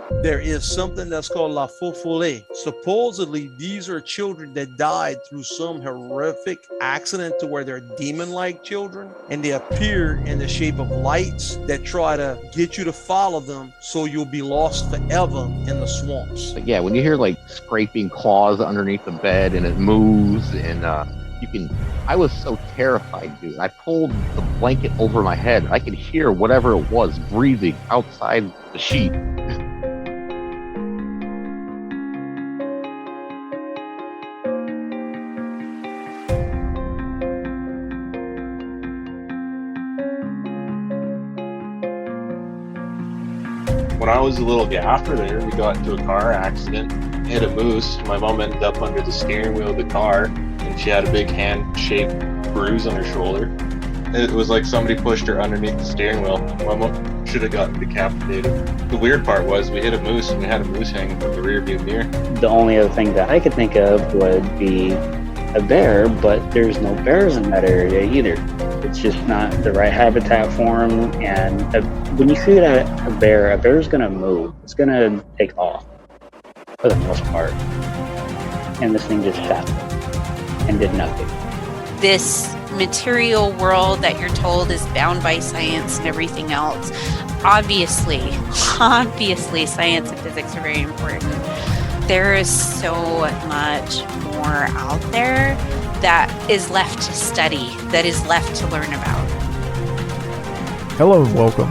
There is something that's called la fofole. Supposedly, these are children that died through some horrific accident to where they're demon-like children, and they appear in the shape of lights that try to get you to follow them so you'll be lost forever in the swamps. But yeah, when you hear like scraping claws underneath the bed and it moves and you can, I was so terrified, dude. I pulled the blanket over my head. I could hear whatever it was breathing outside the sheet. When I was a little after there, we got into a car accident, hit a moose. My mom ended up under the steering wheel of the car, and she had a big hand-shaped bruise on her shoulder. It was like somebody pushed her underneath the steering wheel. My mom should have gotten decapitated. The weird part was we hit a moose, and we had a moose hanging from the rearview mirror. The only other thing that I could think of would be a bear, but there's no bears in that area either. It's just not the right habitat for them, and when you shoot at a bear's gonna move. It's gonna take off for the most part. And this thing just shot and did nothing. This material world that you're told is bound by science and everything else, obviously science and physics are very important. There is so much more out there that is left to study, that is left to learn about. Hello and welcome.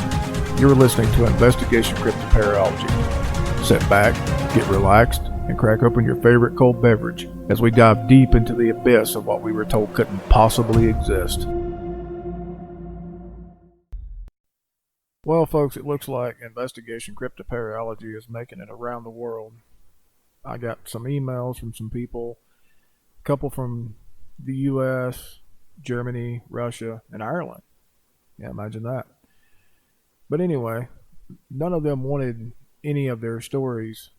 You're listening to Investigation Cryptoparalogy. Sit back, get relaxed, and crack open your favorite cold beverage as we dive deep into the abyss of what we were told couldn't possibly exist. Well, folks, it looks like Investigation Cryptoparalogy is making it around the world. I got some emails from some people, a couple from the US, Germany, Russia, and Ireland. Yeah, imagine that. But anyway, none of them wanted any of their stories,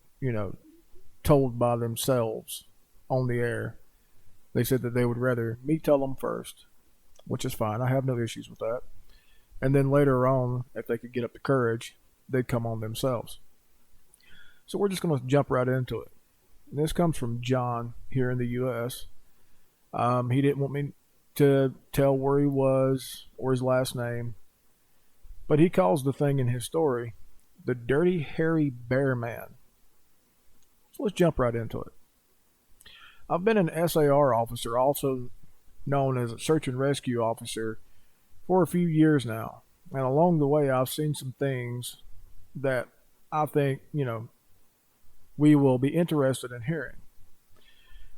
told by themselves on the air. They said that they would rather me tell them first, which is fine. I have no issues with that. And then later on, if they could get up the courage, they'd come on themselves. So we're just going to jump right into it. And this comes from John here in the US. He didn't want me to tell where he was or his last name, but he calls the thing in his story the Dirty Hairy Bear Man. So let's jump right into it. I've been an SAR officer, also known as a search and rescue officer, for a few years now. And along the way, I've seen some things that I think, we will be interested in hearing.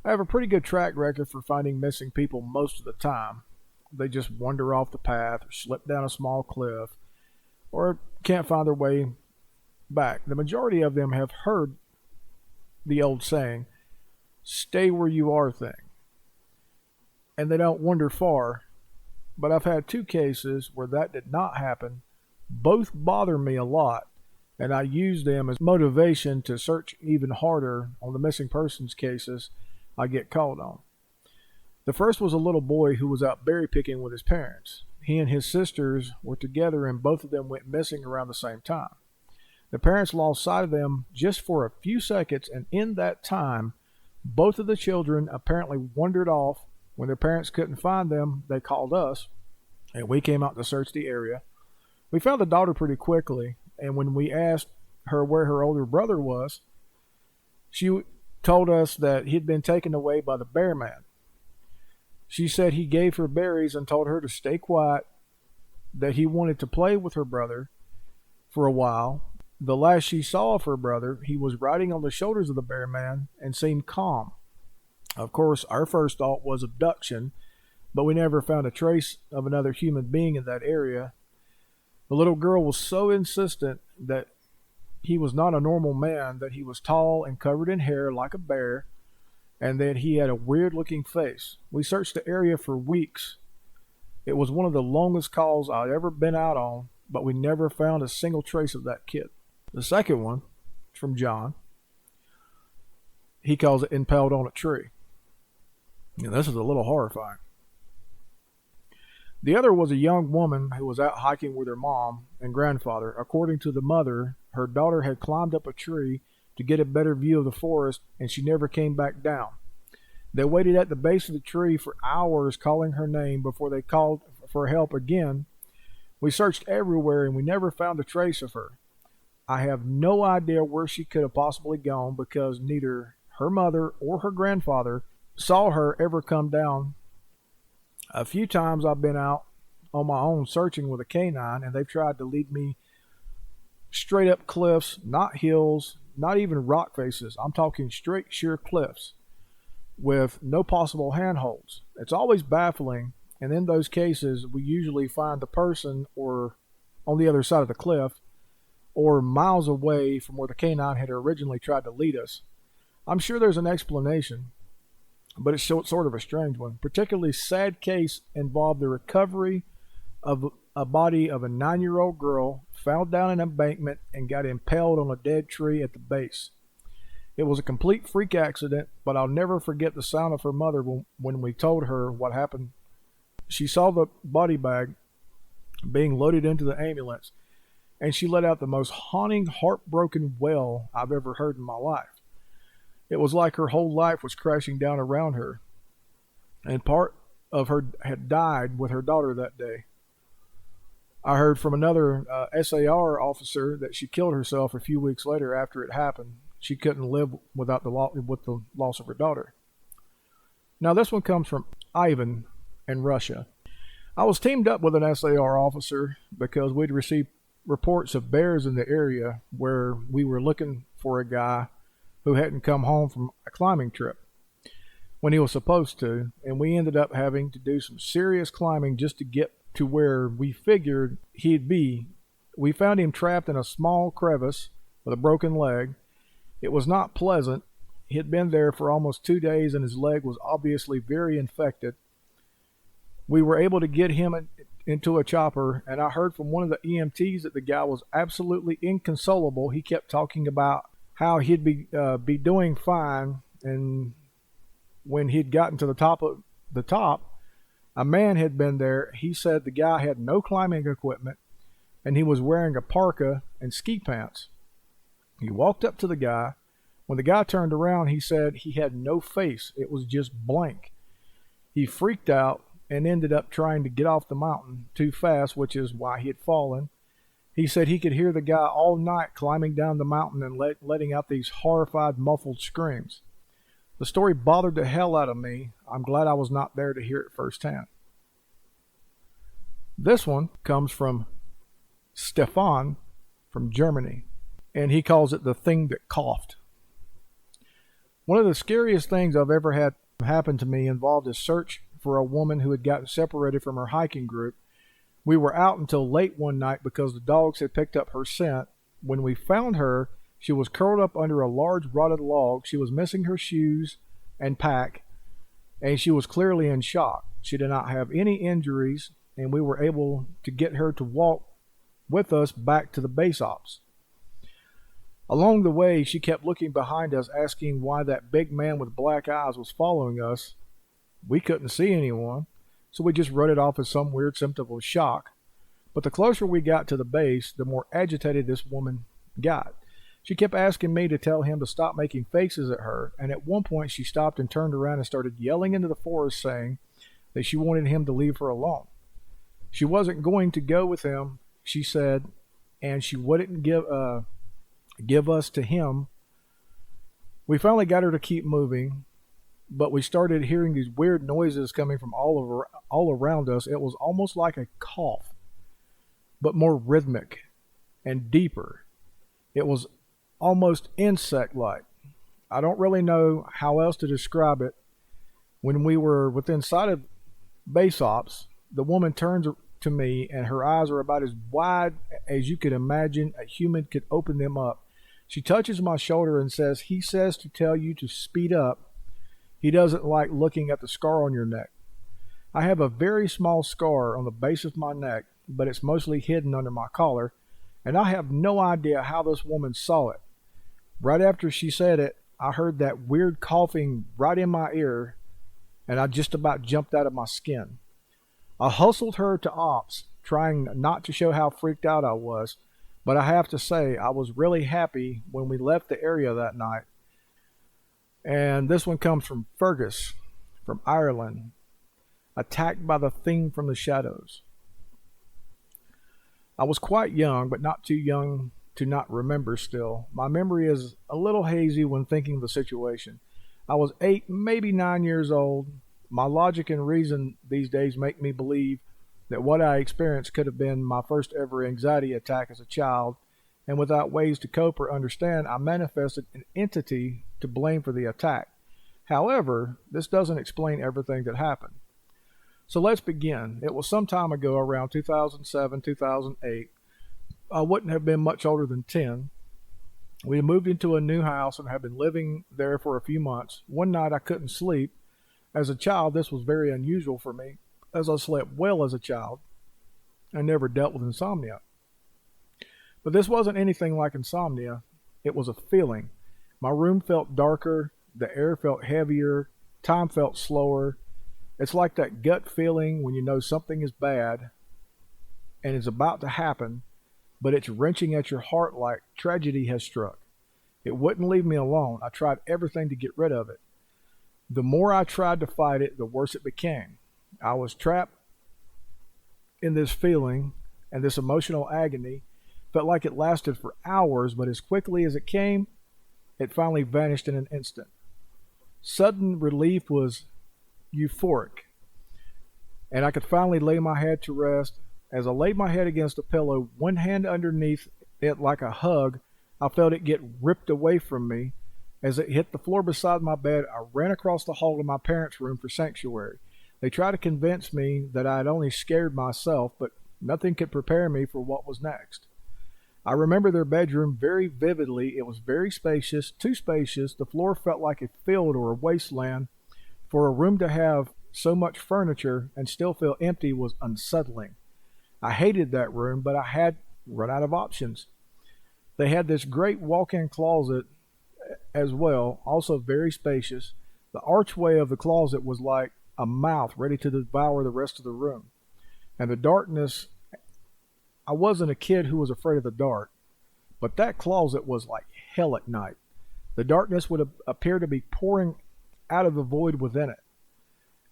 I have a pretty good track record for finding missing people most of the time. They just wander off the path or slip down a small cliff or can't find their way back. The majority of them have heard the old saying, stay where you are thing. And they don't wander far, but I've had two cases where that did not happen. Both bother me a lot, and I use them as motivation to search even harder on the missing persons cases I get called on. The first was a little boy who was out berry picking with his parents. He and his sisters were together and both of them went missing around the same time. The parents lost sight of them just for a few seconds, and in that time, both of the children apparently wandered off. When their parents couldn't find them, they called us, and we came out to search the area. We found the daughter pretty quickly, and when we asked her where her older brother was, she told us that he'd been taken away by the bear man. She said he gave her berries and told her to stay quiet, that he wanted to play with her brother for a while. The last she saw of her brother, he was riding on the shoulders of the bear man and seemed calm. Of course, our first thought was abduction, but we never found a trace of another human being in that area. The little girl was so insistent that he was not a normal man, that he was tall and covered in hair like a bear, and that he had a weird-looking face. We searched the area for weeks. It was one of the longest calls I'd ever been out on, but we never found a single trace of that kid. The second one is from John. He calls it impaled on a tree. And this is a little horrifying. The other was a young woman who was out hiking with her mom and grandfather. According to the mother, her daughter had climbed up a tree to get a better view of the forest, and she never came back down. They waited at the base of the tree for hours calling her name before they called for help again. We searched everywhere and we never found a trace of her. I have no idea where she could have possibly gone because neither her mother or her grandfather saw her ever come down. A few times I've been out on my own searching with a canine, and they've tried to lead me straight up cliffs, not hills, not even rock faces. I'm talking straight, sheer cliffs with no possible handholds. It's always baffling, and in those cases, we usually find the person or on the other side of the cliff or miles away from where the canine had originally tried to lead us. I'm sure there's an explanation, but it's sort of a strange one. Particularly sad case involved the recovery of a body of a 9-year-old girl found down an embankment and got impaled on a dead tree at the base. It was a complete freak accident, but I'll never forget the sound of her mother when we told her what happened. She saw the body bag being loaded into the ambulance, and she let out the most haunting, heartbroken wail I've ever heard in my life. It was like her whole life was crashing down around her, and part of her had died with her daughter that day. I heard from another SAR officer that she killed herself a few weeks later after it happened. She couldn't live with the loss of her daughter. Now this one comes from Ivan in Russia. I was teamed up with an SAR officer because we'd received reports of bears in the area where we were looking for a guy who hadn't come home from a climbing trip when he was supposed to, and we ended up having to do some serious climbing just to get to where we figured he'd be. We found him trapped in a small crevice with a broken leg. It was not pleasant. He had been there for almost 2 days and his leg was obviously very infected. We were able to get him into a chopper, and I heard from one of the EMTs that the guy was absolutely inconsolable. He kept talking about how he'd be doing fine, and when he'd gotten to the top, a man had been there. He said the guy had no climbing equipment, and he was wearing a parka and ski pants. He walked up to the guy. When the guy turned around, he said he had no face. It was just blank. He freaked out and ended up trying to get off the mountain too fast, which is why he had fallen. He said he could hear the guy all night climbing down the mountain and letting out these horrified, muffled screams. The story bothered the hell out of me. I'm glad I was not there to hear it firsthand. This one comes from Stefan from Germany, and he calls it the thing that coughed. One of the scariest things I've ever had happen to me involved a search for a woman who had gotten separated from her hiking group. We were out until late one night because the dogs had picked up her scent. When we found her, she was curled up under a large rotted log. She was missing her shoes and pack, and she was clearly in shock. She did not have any injuries, and we were able to get her to walk with us back to the base ops. Along the way, she kept looking behind us, asking why that big man with black eyes was following us. We couldn't see anyone, so we just wrote it off as some weird symptom of shock. But the closer we got to the base, the more agitated this woman got. She kept asking me to tell him to stop making faces at her, and at one point she stopped and turned around and started yelling into the forest, saying that she wanted him to leave her alone. She wasn't going to go with him, she said, and she wouldn't give us to him. We finally got her to keep moving, but we started hearing these weird noises coming from all around us. It was almost like a cough, but more rhythmic and deeper. It was almost insect-like. I don't really know how else to describe it. When we were within sight of base ops, the woman turns to me and her eyes are about as wide as you could imagine a human could open them up. She touches my shoulder and says, "He says to tell you to speed up. He doesn't like looking at the scar on your neck." I have a very small scar on the base of my neck, but it's mostly hidden under my collar, and I have no idea how this woman saw it. Right after she said it, I heard that weird coughing right in my ear, and I just about jumped out of my skin. I hustled her to ops, trying not to show how freaked out I was, But I have to say, I was really happy when we left the area that night. And this one comes from Fergus, from Ireland. Attacked by the thing from the shadows. I was quite young, but not too young to not remember still. My memory is a little hazy when thinking of the situation. I was 8, maybe 9 years old. My logic and reason these days make me believe that what I experienced could have been my first ever anxiety attack as a child, and without ways to cope or understand, I manifested an entity to blame for the attack. However, this doesn't explain everything that happened. So let's begin. It was some time ago, around 2007, 2008. I wouldn't have been much older than 10. We had moved into a new house and had been living there for a few months. One night I couldn't sleep. As a child, this was very unusual for me, as I slept well as a child. I never dealt with insomnia. But this wasn't anything like insomnia. It was a feeling. My room felt darker, the air felt heavier, time felt slower. It's like that gut feeling when you know something is bad and is about to happen, but it's wrenching at your heart like tragedy has struck. It wouldn't leave me alone. I tried everything to get rid of it. The more I tried to fight it, the worse it became. I was trapped in this feeling and this emotional agony. Felt like it lasted for hours, but as quickly as it came, it finally vanished in an instant. Sudden relief was euphoric, and I could finally lay my head to rest. As I laid my head against a pillow, one hand underneath it like a hug, I felt it get ripped away from me. As it hit the floor beside my bed, I ran across the hall to my parents' room for sanctuary. They tried to convince me that I had only scared myself, but nothing could prepare me for what was next. I remember their bedroom very vividly. It was very spacious, too spacious. The floor felt like a field or a wasteland. For a room to have so much furniture and still feel empty was unsettling. I hated that room, but I had run out of options. They had this great walk-in closet as well, also very spacious. The archway of the closet was like a mouth ready to devour the rest of the room. And the darkness, I wasn't a kid who was afraid of the dark, but that closet was like hell at night. The darkness would appear to be pouring out of the void within it.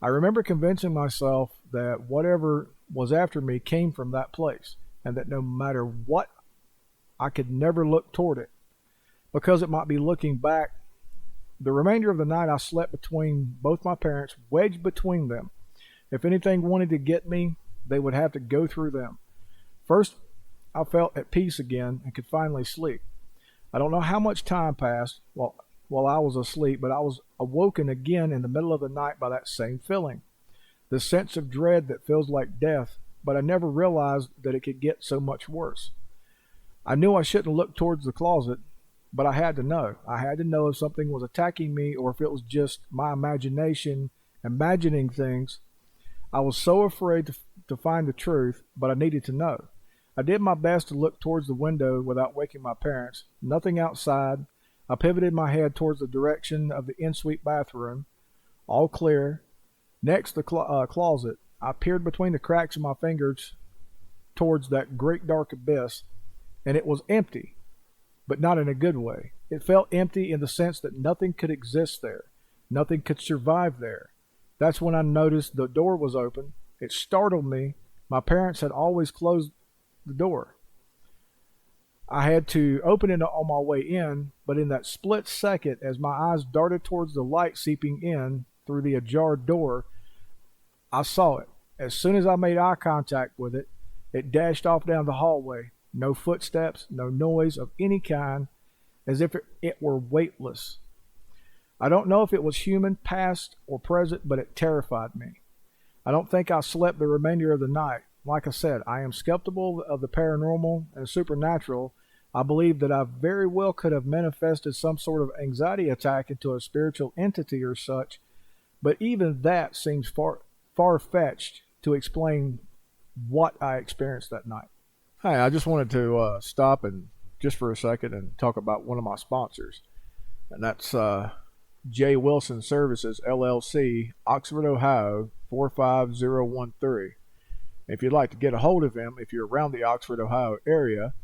I remember convincing myself that whatever was after me came from that place, and that no matter what, I could never look toward it, because it might be looking back. The remainder of the night I slept between both my parents, wedged between them. If anything wanted to get me, they would have to go through them. First, I felt at peace again and could finally sleep. I don't know how much time passed while I was asleep, but I was awoken again in the middle of the night by that same feeling. The sense of dread that feels like death, but I never realized that it could get so much worse. I knew I shouldn't look towards the closet, but I had to know. I had to know if something was attacking me or if it was just my imagination imagining things. I was so afraid to find the truth, but I needed to know. I did my best to look towards the window without waking my parents. Nothing outside. I pivoted my head towards the direction of the ensuite bathroom. All clear. Next, the closet. I peered between the cracks of my fingers towards that great dark abyss, and it was empty, but not in a good way. It felt empty in the sense that nothing could exist there. Nothing could survive there. That's when I noticed the door was open. It startled me. My parents had always closed the door. I had to open it on my way in, but in that split second, as my eyes darted towards the light seeping in through the ajar door, I saw it. As soon as I made eye contact with it, it dashed off down the hallway. No footsteps, no noise of any kind, as if it were weightless. I don't know if it was human, past, or present, but it terrified me. I don't think I slept the remainder of the night. Like I said, I am skeptical of the paranormal and supernatural. I believe that I very well could have manifested some sort of anxiety attack into a spiritual entity or such, but even that seems far-fetched to explain what I experienced that night. Hi, I just wanted to stop and just for a second and talk about one of my sponsors, and that's J. Wilson Services, LLC, Oxford, Ohio, 45013. If you'd like to get a hold of him, if you're around the Oxford, Ohio area,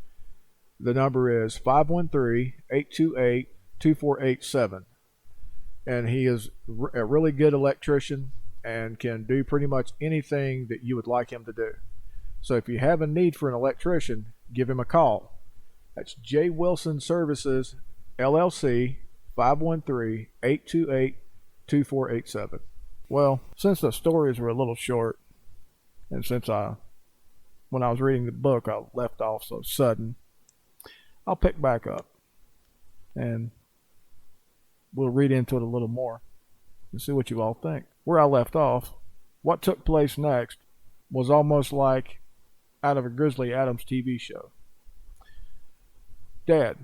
The number is 513-828-2487. And he is a really good electrician and can do pretty much anything that you would like him to do. So if you have a need for an electrician, give him a call. That's J. Wilson Services, LLC, 513-828-2487. Well, since the stories were a little short, and since when I was reading the book, I left off so sudden, I'll pick back up. And we'll read into it a little more and see what you all think. Where I left off, what took place next was almost like out of a Grizzly Adams TV show. Dad,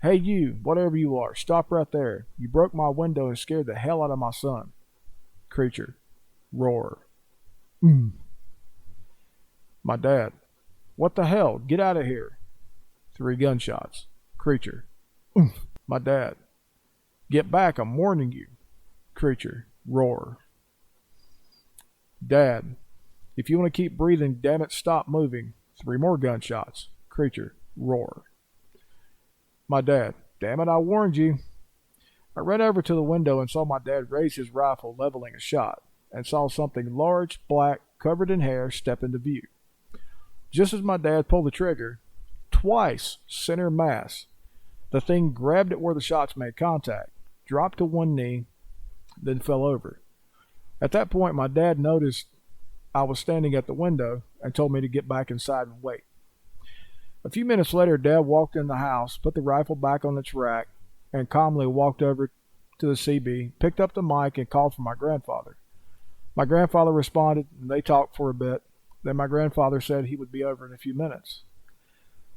hey you, whatever you are, stop right there. You broke my window and scared the hell out of my son. Creature, roar. My dad, what the hell, get out of here. 3 gunshots. Creature, my dad, get back, I'm warning you. Creature, roar. Dad, if you want to keep breathing, damn it, stop moving. 3 more gunshots. Creature, roar. My dad, damn it, I warned you. I ran over to the window and saw my dad raise his rifle, leveling a shot, and saw something large, black, covered in hair step into view. Just as my dad pulled the trigger, twice, center mass, the thing grabbed it where the shots made contact, dropped to one knee, then fell over. At that point, my dad noticed I was standing at the window and told me to get back inside and wait. A few minutes later, Dad walked in the house, put the rifle back on its rack, and calmly walked over to the CB, picked up the mic, and called for my grandfather. My grandfather responded, and they talked for a bit. Then my grandfather said he would be over in a few minutes.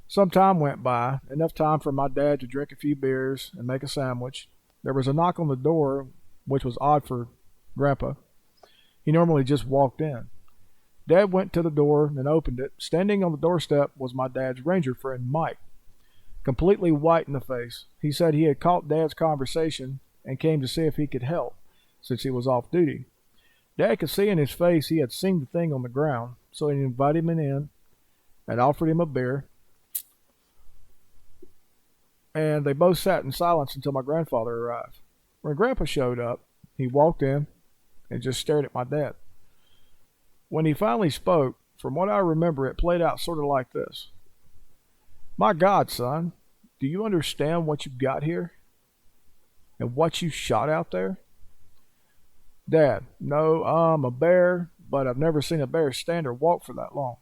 Some time went by, enough time for my dad to drink a few beers and make a sandwich. There was a knock on the door, which was odd for Grandpa. He normally just walked in. Dad went to the door and opened it. Standing on the doorstep was my dad's ranger friend, Mike. Completely white in the face, he said he had caught Dad's conversation and came to see if he could help, since he was off duty. Dad could see in his face he had seen the thing on the ground, so he invited him in and offered him a beer. And they both sat in silence until my grandfather arrived. When Grandpa showed up, he walked in and just stared at my dad. When he finally spoke, from what I remember, it played out sort of like this. My God, son, do you understand what you've got here? And what you shot out there? Dad, no, I'm a bear, but I've never seen a bear stand or walk for that long.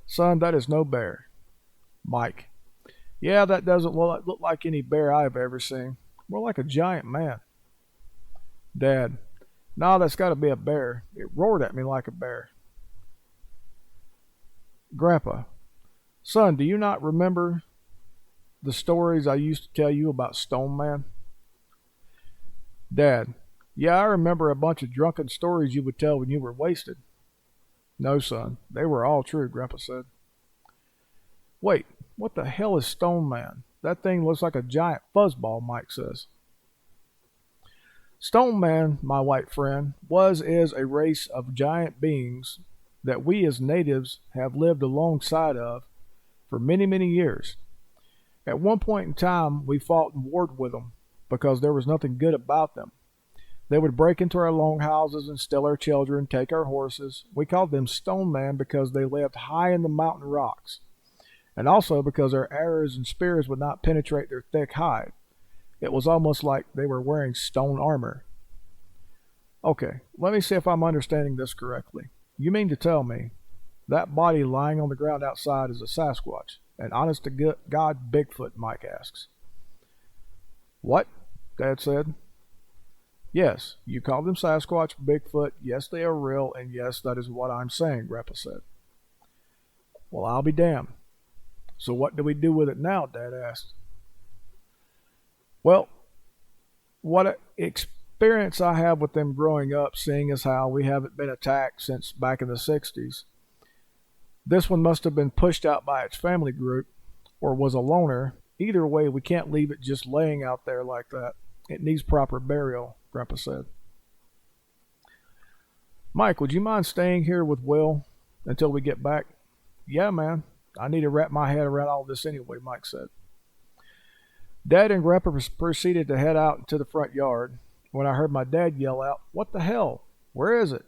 Son, that is no bear. Mike, yeah, that doesn't look like any bear I've ever seen. More like a giant man. Dad, no, that's got to be a bear. It roared at me like a bear. Grandpa, son, do you not remember the stories I used to tell you about Stone Man? Dad, yeah, I remember a bunch of drunken stories you would tell when you were wasted. No, son, they were all true, Grandpa said. Wait, what the hell is Stone Man? That thing looks like a giant fuzzball, Mike says. Stone Man, my white friend, is a race of giant beings that we as natives have lived alongside of for many, many years. At one point in time, we fought and warred with them because there was nothing good about them. They would break into our longhouses and steal our children, take our horses. We called them Stone Man because they lived high in the mountain rocks, and also because our arrows and spears would not penetrate their thick hide. It was almost like they were wearing stone armor. Okay, let me see if I'm understanding this correctly. You mean to tell me that body lying on the ground outside is a Sasquatch, an honest-to-God Bigfoot, Mike asks. What? Dad said. Yes, you call them Sasquatch, Bigfoot. Yes, they are real, and yes, that is what I'm saying, Grandpa said. Well, I'll be damned. So what do we do with it now? Dad asked. Well, what experience I have with them growing up, seeing as how we haven't been attacked since back in the 60s. This one must have been pushed out by its family group, or was a loner. Either way, we can't leave it just laying out there like that. It needs proper burial, Grandpa said. Mike, would you mind staying here with Will until we get back? Yeah, man. I need to wrap my head around all this anyway, Mike said. Dad and Grandpa proceeded to head out into the front yard when I heard my dad yell out, "What the hell? Where is it?"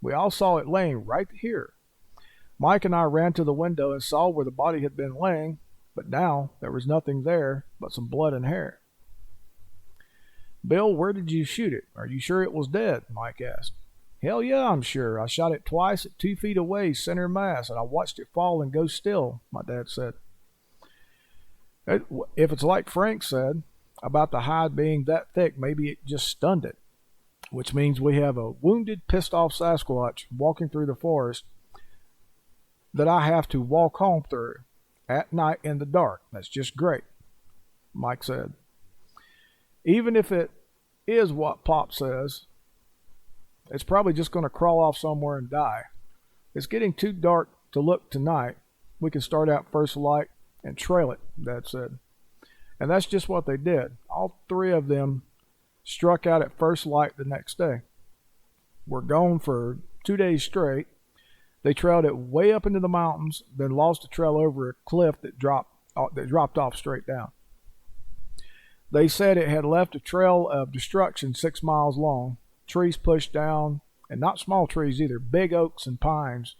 We all saw it laying right here. Mike and I ran to the window and saw where the body had been laying, but now there was nothing there but some blood and hair. "Bill, where did you shoot it? Are you sure it was dead?" Mike asked. "Hell yeah, I'm sure. I shot it twice at 2 feet away, center mass, and I watched it fall and go still," my dad said. If it's like Frank said about the hide being that thick, maybe it just stunned it, which means we have a wounded, pissed off Sasquatch walking through the forest that I have to walk home through at night in the dark. That's just great," Mike said. "Even if it is what Pop says, it's probably just going to crawl off somewhere and die. It's getting too dark to look tonight. We can start out first light and trail it," Dad said. And that's just what they did. All three of them struck out at first light the next day. Were gone for 2 days straight. They trailed it way up into the mountains, then lost the trail over a cliff that dropped off straight down. They said it had left a trail of destruction 6 miles long, trees pushed down, and not small trees either, big oaks and pines,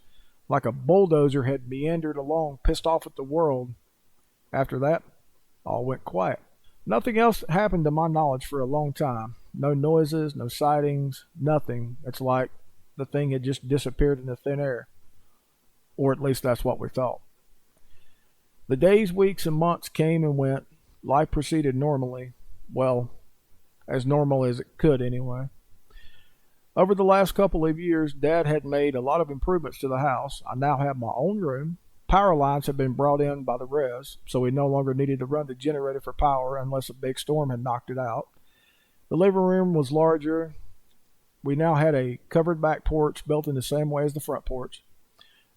like a bulldozer had meandered along, pissed off at the world. After that, all went quiet. Nothing else happened to my knowledge for a long time. No noises, no sightings, nothing. It's like the thing had just disappeared into thin air. Or at least that's what we thought. The days, weeks, and months came and went. Life proceeded normally. Well, as normal as it could anyway. Over the last couple of years, Dad had made a lot of improvements to the house. I now have my own room. Power lines had been brought in by the res, so we no longer needed to run the generator for power unless a big storm had knocked it out. The living room was larger. We now had a covered back porch built in the same way as the front porch.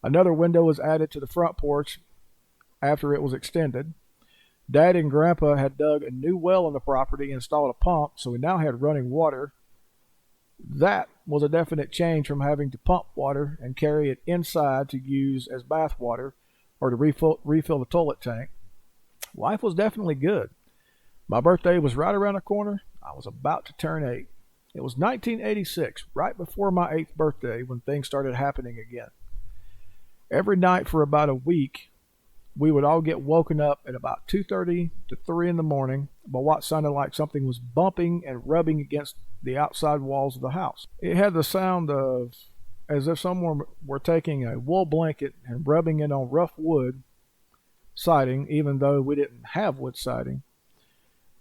Another window was added to the front porch after it was extended. Dad and Grandpa had dug a new well on the property and installed a pump, so we now had running water. That was a definite change from having to pump water and carry it inside to use as bath water or to refill the toilet tank. Life was definitely good. My birthday was right around the corner. I was about to turn 8. It was 1986, right before my 8th birthday, when things started happening again. Every night for about a week, we would all get woken up at about 2:30 to 3 in the morning by what sounded like something was bumping and rubbing against the outside walls of the house. It had the sound of as if someone were taking a wool blanket and rubbing it on rough wood siding, even though we didn't have wood siding.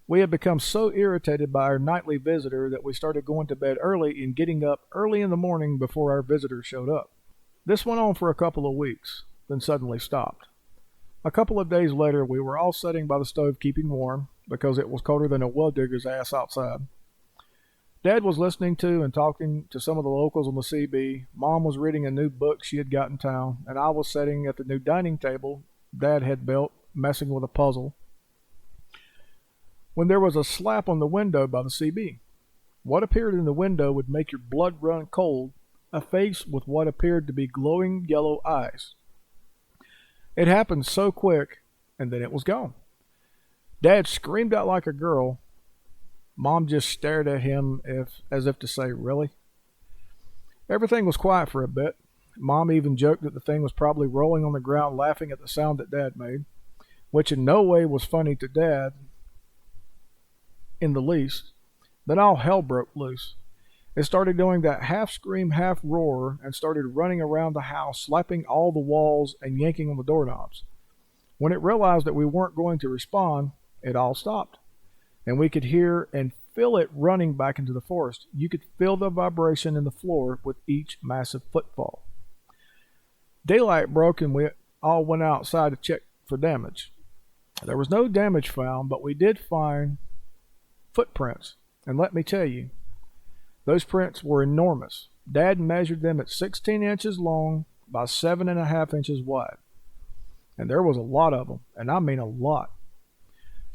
We had become so irritated by our nightly visitor that we started going to bed early and getting up early in the morning before our visitor showed up. This went on for a couple of weeks, then suddenly stopped. A couple of days later, we were all sitting by the stove keeping warm because it was colder than a well digger's ass outside. Dad was listening to and talking to some of the locals on the CB. Mom was reading a new book she had got in town, and I was sitting at the new dining table Dad had built, messing with a puzzle, when there was a slap on the window by the CB. What appeared in the window would make your blood run cold, a face with what appeared to be glowing yellow eyes. It happened so quick, and then it was gone. Dad screamed out like a girl. Mom just stared at him as if to say, "Really?" Everything was quiet for a bit. Mom even joked that the thing was probably rolling on the ground laughing at the sound that Dad made, which in no way was funny to Dad in the least. Then all hell broke loose. It started doing that half scream, half roar, and started running around the house, slapping all the walls and yanking on the doorknobs. When it realized that we weren't going to respond, it all stopped, and we could hear and feel it running back into the forest. You could feel the vibration in the floor with each massive footfall. Daylight broke, and we all went outside to check for damage. There was no damage found, but we did find footprints, and let me tell you, those prints were enormous. Dad measured them at 16 inches long by 7.5 inches wide. And there was a lot of them, and I mean a lot.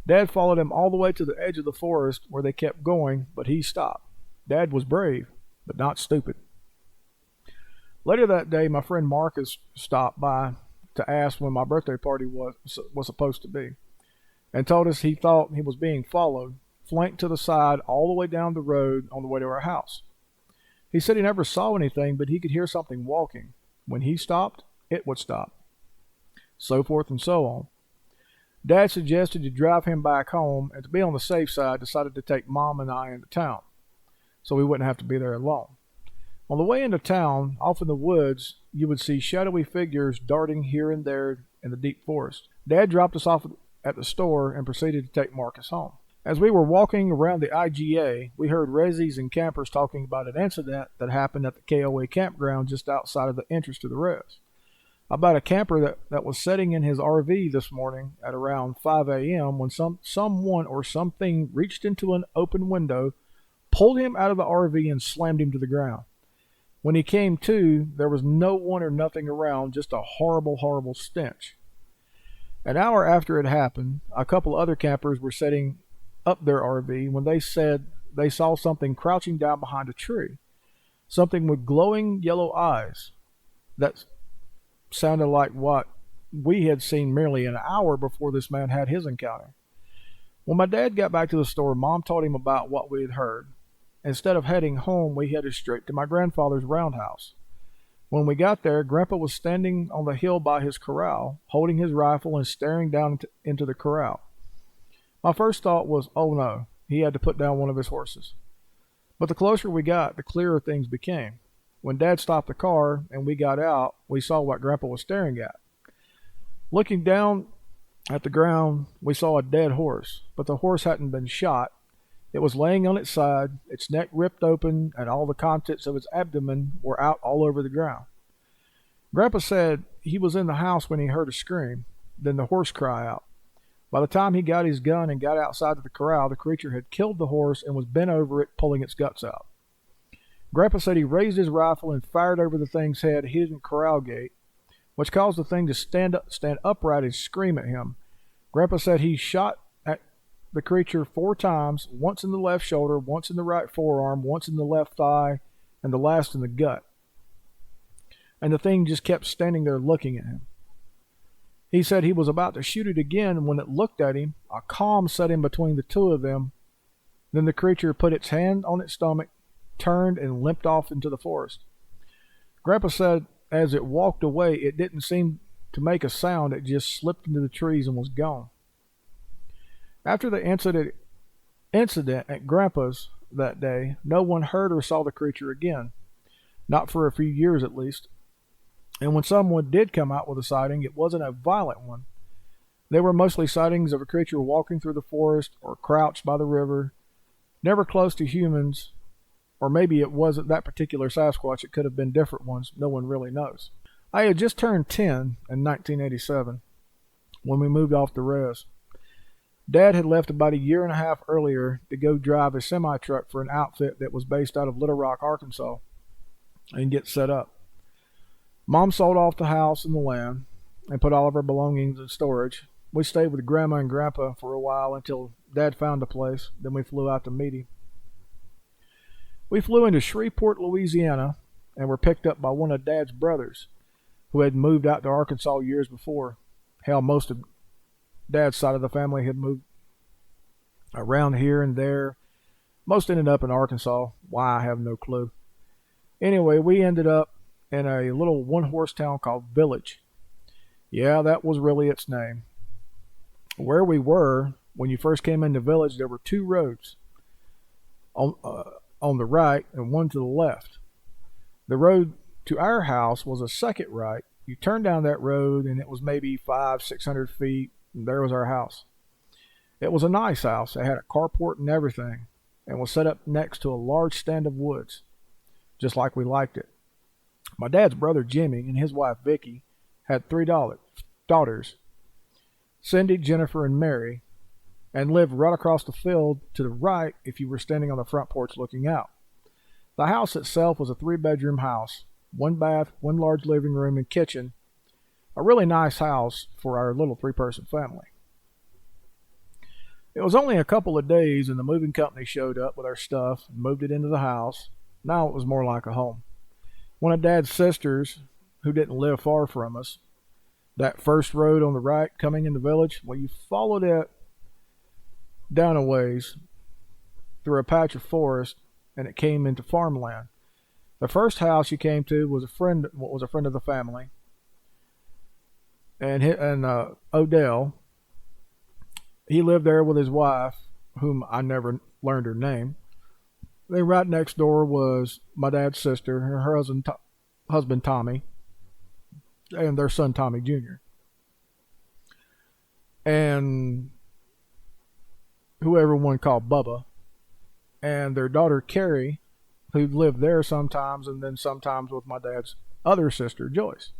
Dad followed them all the way to the edge of the forest where they kept going, but he stopped. Dad was brave, but not stupid. Later that day, my friend Marcus stopped by to ask when my birthday party was supposed to be, and told us he thought he was being followed, flanked to the side all the way down the road on the way to our house. He said he never saw anything, but he could hear something walking. When he stopped, it would stop. So forth and so on. Dad suggested to drive him back home, and to be on the safe side, decided to take Mom and I into town, so we wouldn't have to be there alone. On the way into town, off in the woods, you would see shadowy figures darting here and there in the deep forest. Dad dropped us off at the store and proceeded to take Marcus home. As we were walking around the IGA, we heard resis and campers talking about an incident that happened at the KOA campground just outside of the entrance to the res. About a camper that was sitting in his RV this morning at around 5 a.m. when someone or something reached into an open window, pulled him out of the RV and slammed him to the ground. When he came to, there was no one or nothing around, just a horrible, horrible stench. An hour after it happened, a couple other campers were setting up their RV when they said they saw something crouching down behind a tree. Something with glowing yellow eyes that sounded like what we had seen merely an hour before this man had his encounter. When my dad got back to the store, Mom told him about what we had heard. Instead of heading home, we headed straight to my grandfather's roundhouse. When we got there, Grandpa was standing on the hill by his corral, holding his rifle and staring down into the corral. My first thought was, oh no, he had to put down one of his horses. But the closer we got, the clearer things became. When Dad stopped the car and we got out, we saw what Grandpa was staring at. Looking down at the ground, we saw a dead horse, but the horse hadn't been shot. It was laying on its side, its neck ripped open, and all the contents of its abdomen were out all over the ground. Grandpa said he was in the house when he heard a scream, then the horse cry out. By the time he got his gun and got outside of the corral, the creature had killed the horse and was bent over it, pulling its guts out. Grandpa said he raised his rifle and fired over the thing's head hidden corral gate, which caused the thing to stand upright and scream at him. Grandpa said he shot at the creature 4 times, once in the left shoulder, once in the right forearm, once in the left thigh, and the last in the gut. And the thing just kept standing there looking at him. He said he was about to shoot it again when it looked at him. A calm set in between the two of them. Then the creature put its hand on its stomach, turned, and limped off into the forest. Grandpa said as it walked away, it didn't seem to make a sound. It just slipped into the trees and was gone. After the incident at Grandpa's that day, no one heard or saw the creature again. Not for a few years at least. And when someone did come out with a sighting, it wasn't a violent one. They were mostly sightings of a creature walking through the forest or crouched by the river, never close to humans, or maybe it wasn't that particular Sasquatch. It could have been different ones. No one really knows. I had just turned 10 in 1987 when we moved off the res. Dad had left about a year and a half earlier to go drive a semi-truck for an outfit that was based out of Little Rock, Arkansas, and get set up. Mom sold off the house and the land and put all of our belongings in storage. We stayed with Grandma and Grandpa for a while until Dad found a place. Then we flew out to meet him. We flew into Shreveport, Louisiana, and were picked up by one of Dad's brothers who had moved out to Arkansas years before. Hell, most of Dad's side of the family had moved around here and there. Most ended up in Arkansas. Why, I have no clue. Anyway, we ended up in a little one-horse town called Village. Yeah, that was really its name. Where we were, when you first came into Village, there were 2 roads on the right and one to the left. The road to our house was a second right. You turned down that road and it was maybe 500-600 feet, and there was our house. It was a nice house. It had a carport and everything, and was set up next to a large stand of woods, just like we liked it. My dad's brother Jimmy and his wife Vicky had 3 daughters, Cindy, Jennifer, and Mary, and lived right across the field to the right if you were standing on the front porch looking out. The house itself was a 3-bedroom house, 1 bath, 1 large living room and kitchen. A really nice house for our little 3-person family. It was only a couple of days and the moving company showed up with our stuff and moved it into the house. Now it was more like a home. One of Dad's sisters, who didn't live far from us, That first road on the right coming in the village, well, you followed it down a ways through a patch of forest, and it came into farmland. The first house you came to was a friend of the family, and Odell. He lived there with his wife, whom I never learned her name. Then right next door was my dad's sister and her husband Tommy, and their son Tommy Jr. And who everyone called Bubba, and their daughter Carrie, who lived there sometimes, and then sometimes with my dad's other sister Joyce.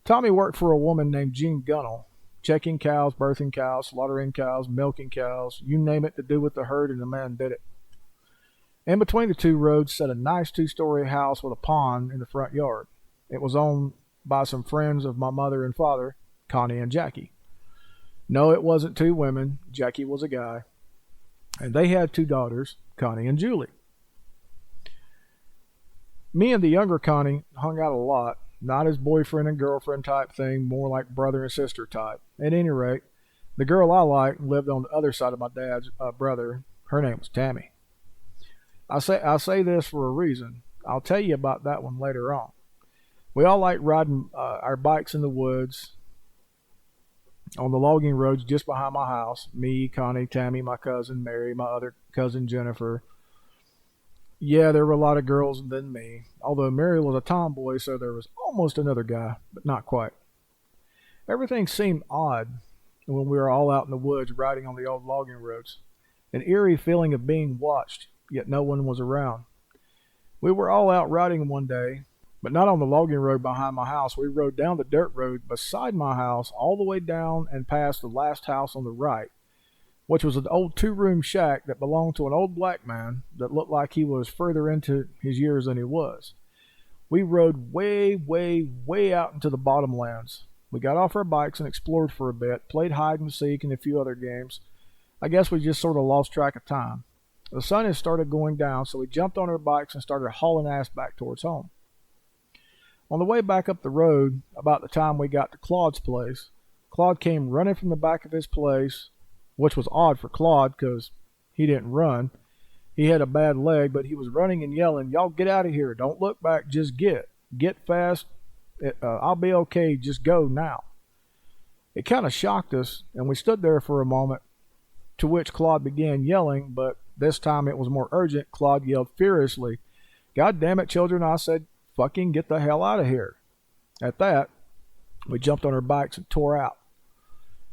Tommy worked for a woman named Jean Gunnell, checking cows, birthing cows, slaughtering cows, milking cows, you name it to do with the herd, and the man did it. In between the two roads sat a nice 2-story house with a pond in the front yard. It was owned by some friends of my mother and father, Connie and Jackie. No, it wasn't 2 women. Jackie was a guy. And they had 2 daughters, Connie and Julie. Me and the younger Connie hung out a lot. Not as boyfriend and girlfriend type thing, more like brother and sister type. At any rate, the girl I liked lived on the other side of my dad's brother. Her name was Tammy. I say this for a reason. I'll tell you about that one later on. We all liked riding our bikes in the woods on the logging roads just behind my house. Me, Connie, Tammy, my cousin Mary, my other cousin Jennifer. Yeah, there were a lot of girls than me, although Mary was a tomboy, so there was almost another guy, but not quite. Everything seemed odd when we were all out in the woods riding on the old logging roads. An eerie feeling of being watched, yet no one was around. We were all out riding one day, but not on the logging road behind my house. We rode down the dirt road beside my house all the way down and past the last house on the right, which was an old 2-room shack that belonged to an old black man that looked like he was further into his years than he was. We rode way, way, way out into the bottomlands. We got off our bikes and explored for a bit, played hide and seek and a few other games. I guess we just sort of lost track of time. The sun had started going down, so we jumped on our bikes and started hauling ass back towards home. On the way back up the road, about the time we got to Claude's place, Claude came running from the back of his place, which was odd for Claude because he didn't run. He had a bad leg, but he was running and yelling, "Y'all get out of here. Don't look back. Just get. Get fast. I'll be okay. Just go now." It kind of shocked us, and we stood there for a moment, to which Claude began yelling, but this time it was more urgent. Claude yelled furiously, "God damn it, children," I said, "fucking get the hell out of here." At that, we jumped on our bikes and tore out.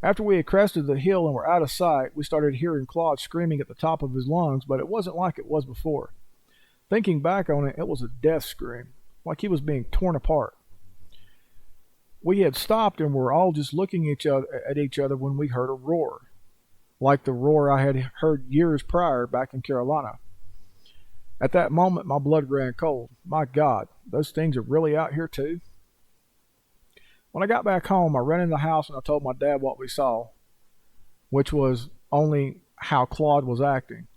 After we had crested the hill and were out of sight, we started hearing Claude screaming at the top of his lungs, but it wasn't like it was before. Thinking back on it, it was a death scream, like he was being torn apart. We had stopped and were all just looking at each other when we heard a roar, like the roar I had heard years prior back in Carolina. At that moment, my blood ran cold. My God, those things are really out here too? When I got back home, I ran in the house and I told my dad what we saw, which was only how Claude was acting.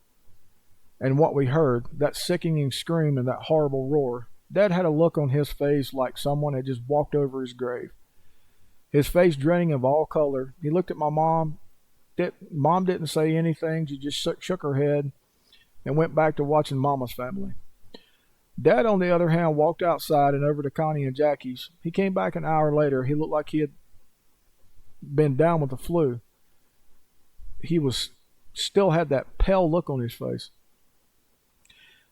And what we heard, that sickening scream and that horrible roar, Dad had a look on his face like someone had just walked over his grave. His face draining of all color. He looked at my mom. Mom didn't say anything. She just shook her head and went back to watching Mama's family. Dad, on the other hand, walked outside and over to Connie and Jackie's. He came back an hour later. He looked like he had been down with the flu. He still had that pale look on his face.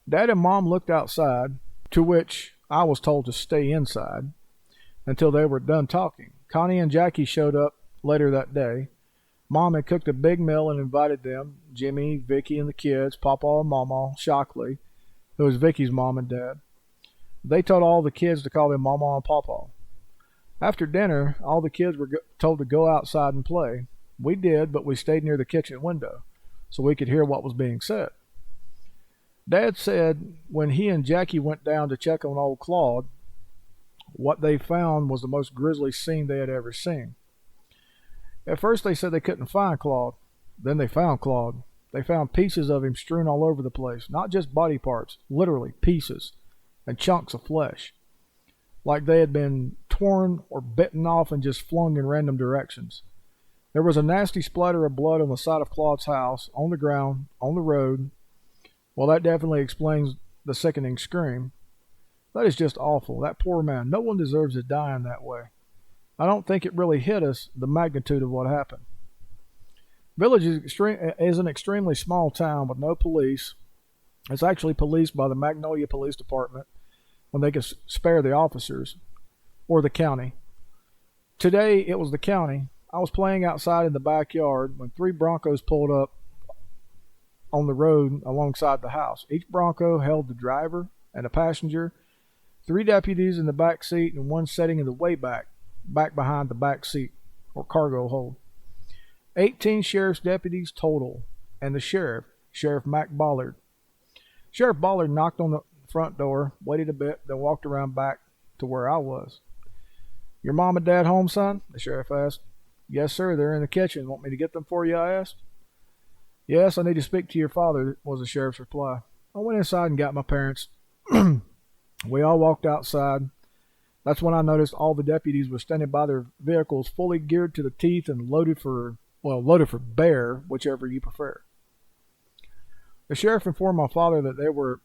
Dad and Mom looked outside, to which I was told to stay inside until they were done talking. Connie and Jackie showed up later that day. Mom had cooked a big meal and invited them, Jimmy, Vicky, and the kids, Papa and Mama, Shockley, who was Vicky's mom and dad. They told all the kids to call them Mama and Papa. After dinner, all the kids were told to go outside and play. We did, but we stayed near the kitchen window so we could hear what was being said. Dad said when he and Jackie went down to check on old Claude, what they found was the most grisly scene they had ever seen. At first they said they couldn't find Claude. Then they found Claude. They found pieces of him strewn all over the place, not just body parts, literally pieces and chunks of flesh, like they had been torn or bitten off and just flung in random directions. There was a nasty splatter of blood on the side of Claude's house, on the ground, on the road. Well, that definitely explains the sickening scream. That is just awful. That poor man. No one deserves to die in that way. I don't think it really hit us, the magnitude of what happened. Village is an extremely small town with no police. It's actually policed by the Magnolia Police Department when they can spare the officers, or the county. Today, it was the county. I was playing outside in the backyard when 3 Broncos pulled up on the road alongside the house. Each Bronco held the driver and a passenger, 3 deputies in the back seat, and 1 sitting in the way back behind the back seat or cargo hold. 18 sheriff's deputies total, and the sheriff, Sheriff Mac Ballard. Sheriff Ballard knocked on the front door, waited a bit, then walked around back to where I was. "Your mom and dad home, son?" the sheriff asked. "Yes, sir, they're in the kitchen. Want me to get them for you?" I asked. "Yes, I need to speak to your father," was the sheriff's reply. I went inside and got my parents. We all walked outside. That's when I noticed all the deputies were standing by their vehicles, fully geared to the teeth and loaded for bear, whichever you prefer. The sheriff informed my father that they were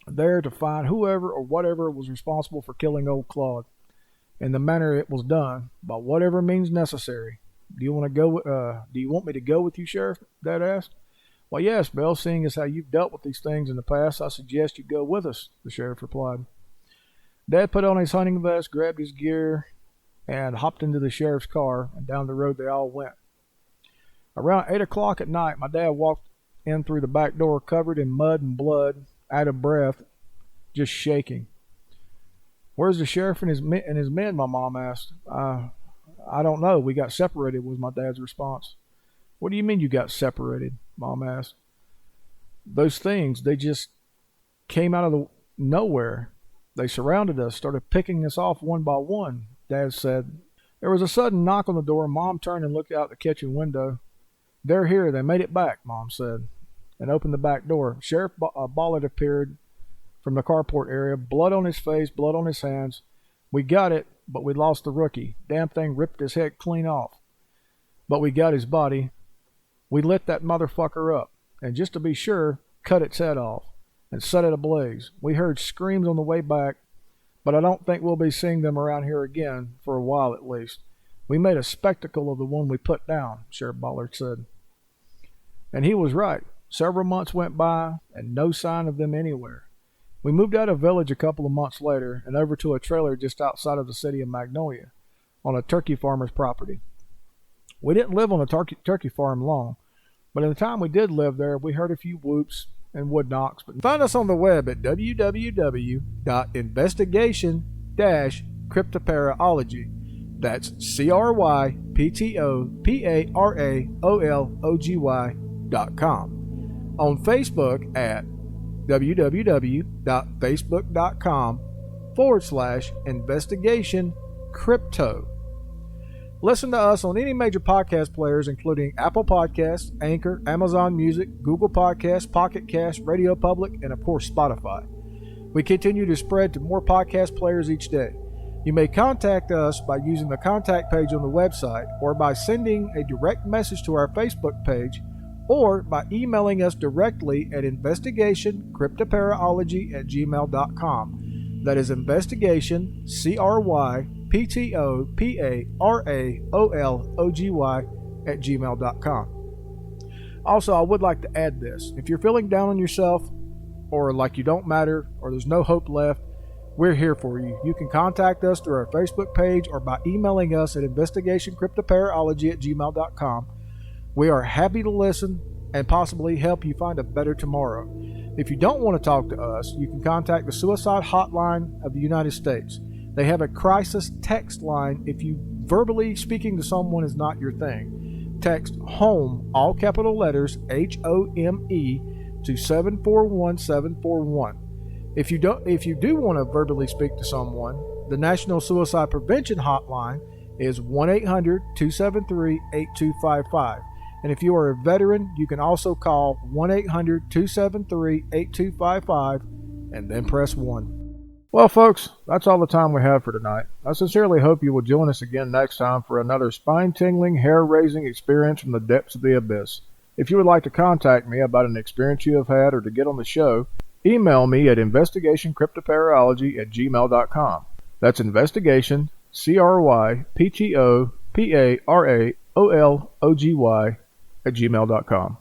there to find whoever or whatever was responsible for killing old Claude, in the manner it was done, by whatever means necessary. Do you want me to go with you, Sheriff?" Dad asked. "Well, yes, Bill, seeing as how you've dealt with these things in the past, I suggest you go with us," the sheriff replied. Dad put on his hunting vest, grabbed his gear, and hopped into the sheriff's car, and down the road they all went. Around 8 o'clock at night, my dad walked in through the back door, covered in mud and blood, out of breath, just shaking. "Where's the sheriff and his men?" my mom asked. I don't know. We got separated," was my dad's response. "What do you mean you got separated?" Mom asked. "Those things, they just came out of the nowhere. They surrounded us, started picking us off one by one," Dad said. There was a sudden knock on the door. Mom turned and looked out the kitchen window. "They're here. They made it back," Mom said, and opened the back door. Sheriff Ballard appeared from the carport area, blood on his face, blood on his hands. "We got it, but we lost the rookie. Damn thing ripped his head clean off. But we got his body. We lit that motherfucker up, and just to be sure, cut its head off and set it ablaze. We heard screams on the way back, but I don't think we'll be seeing them around here again, for a while at least. We made a spectacle of the one we put down," Sheriff Ballard said. And he was right. Several months went by, and no sign of them anywhere. We moved out of village a couple of months later and over to a trailer just outside of the city of Magnolia on a turkey farmer's property. We didn't live on a turkey farm long, but in the time we did live there, we heard a few whoops and wood knocks. But find us on the web at www.investigation-cryptoparalogy. That's CRYPTOPARAOLOGY.com. On Facebook at www.facebook.com/investigation-crypto. Listen to us on any major podcast players, including Apple Podcasts, Anchor, Amazon Music, Google Podcasts, Pocket Cast, Radio Public, and of course Spotify. We continue to spread to more podcast players each day. You may contact us by using the contact page on the website, or by sending a direct message to our Facebook page, or by emailing us directly at investigationcryptoparalogy@gmail.com. That is investigation, CRYPTOPARAOLOGY@gmail.com. Also, I would like to add this. If you're feeling down on yourself, or like you don't matter, or there's no hope left, we're here for you. You can contact us through our Facebook page or by emailing us at investigationcryptoparalogy@gmail.com. We are happy to listen and possibly help you find a better tomorrow. If you don't want to talk to us, you can contact the Suicide Hotline of the United States. They have a crisis text line if you verbally speaking to someone is not your thing. Text HOME, all capital letters, HOME, to 741741. If you do want to verbally speak to someone, the National Suicide Prevention Hotline is 1-800-273-8255. And if you are a veteran, you can also call 1-800-273-8255 and then press 1. Well, folks, that's all the time we have for tonight. I sincerely hope you will join us again next time for another spine-tingling, hair-raising experience from the depths of the abyss. If you would like to contact me about an experience you have had or to get on the show, email me at investigationcryptoparalogy@gmail.com. That's investigation, CRYPTOPARAOLOGY @gmail.com.